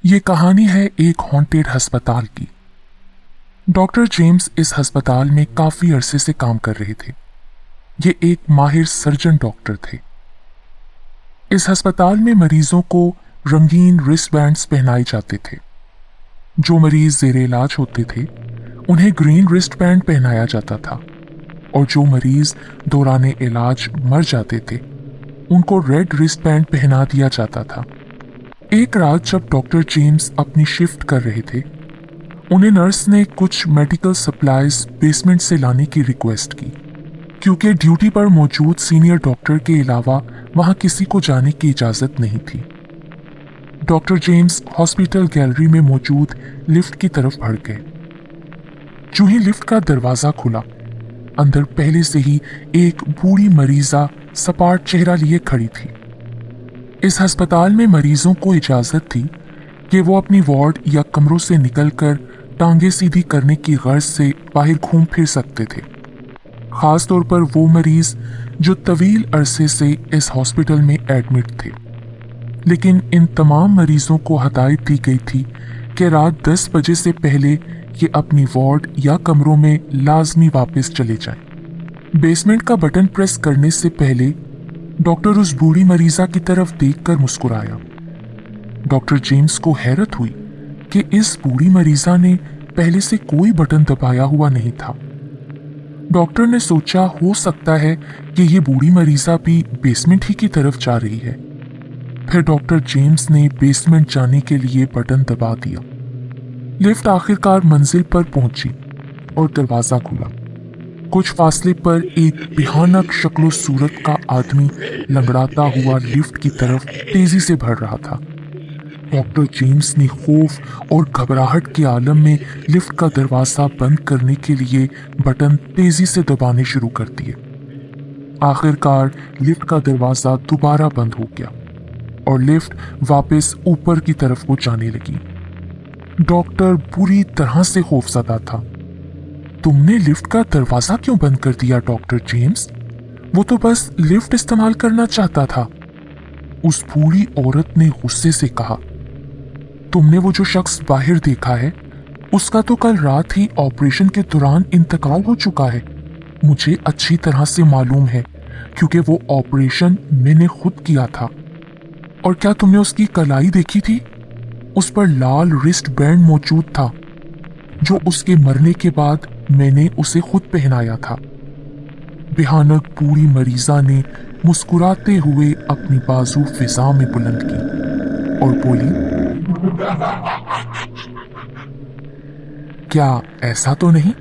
ये कहानी है एक हॉन्टेड अस्पताल की। डॉक्टर जेम्स इस अस्पताल में काफी अरसे से काम कर रहे थे। ये एक माहिर सर्जन डॉक्टर थे। इस अस्पताल में मरीजों को रंगीन रिस्ट बैंड्स पहनाए जाते थे। जो मरीज जेरे इलाज होते थे उन्हें ग्रीन रिस्ट बैंड पहनाया जाता था और जो मरीज दौरान इलाज मर जाते थे उनको रेड रिस्ट बैंड पहना दिया जाता था। एक रात जब डॉक्टर जेम्स अपनी शिफ्ट कर रहे थे, उन्हें नर्स ने कुछ मेडिकल सप्लाईज बेसमेंट से लाने की रिक्वेस्ट की, क्योंकि ड्यूटी पर मौजूद सीनियर डॉक्टर के अलावा वहां किसी को जाने की इजाजत नहीं थी। डॉक्टर जेम्स हॉस्पिटल गैलरी में मौजूद लिफ्ट की तरफ बढ़ गए। जो ही लिफ्ट का दरवाजा खुला, अंदर पहले से ही एक बूढ़ी मरीजा सपाट चेहरा लिए खड़ी थी। इस अस्पताल में मरीजों को इजाजत थी कि वो अपनी वार्ड या कमरों से निकलकर टांगे सीधी करने की गर्ज से बाहर घूम फिर सकते थे। खास तौर पर वो मरीज जो तवील अरसे से इस हॉस्पिटल में एडमिट थे। लेकिन इन तमाम मरीजों को हदायत दी गई थी कि रात 10 बजे से पहले ये अपनी वार्ड या कमरों में लाजमी वापस चले जाएं। बेसमेंट का बटन प्रेस करने से पहले डॉक्टर उस बूढ़ी मरीजा की तरफ देखकर मुस्कुराया। डॉक्टर जेम्स को हैरत हुई कि इस बूढ़ी मरीजा ने पहले से कोई बटन दबाया हुआ नहीं था। डॉक्टर ने सोचा हो सकता है कि ये बूढ़ी मरीजा भी बेसमेंट ही की तरफ जा रही है। फिर डॉक्टर जेम्स ने बेसमेंट जाने के लिए बटन दबा दिया। लिफ्ट आखिरकार मंजिल पर पहुंची और दरवाजा खुला। कुछ फासले पर एक भयानक शक्लो सूरत का आदमी लंगड़ाता हुआ लिफ्ट की तरफ तेजी से बढ़ रहा था। डॉक्टर जेम्स ने खौफ और घबराहट के आलम में लिफ्ट का दरवाजा बंद करने के लिए बटन तेजी से दबाने शुरू कर दिए। आखिरकार लिफ्ट का दरवाजा दोबारा बंद हो गया और लिफ्ट वापस ऊपर की तरफ को जाने लगी। डॉक्टर बुरी तरह से खौफजदा था। तुमने लिफ्ट का दरवाजा क्यों बंद कर दिया डॉक्टर जेम्स? वो तो बस लिफ्ट इस्तेमाल करना चाहता था, उस बूढ़ी औरत ने गुस्से से कहा। तुमने वो जो शख्स बाहर देखा है, उसका तो कल रात ही ऑपरेशन के दौरान इंतकाल हो चुका है। मुझे अच्छी तरह से मालूम है क्योंकि वो ऑपरेशन मैंने खुद किया था। और क्या तुमने उसकी कलाई देखी थी? उस पर लाल रिस्ट बैंड मौजूद था जो उसके मरने के बाद मैंने उसे खुद पहनाया था। भयानक बूढ़ी मरीजा ने मुस्कुराते हुए अपनी बाजू फिजा में बुलंद की और बोली, क्या ऐसा तो नहीं?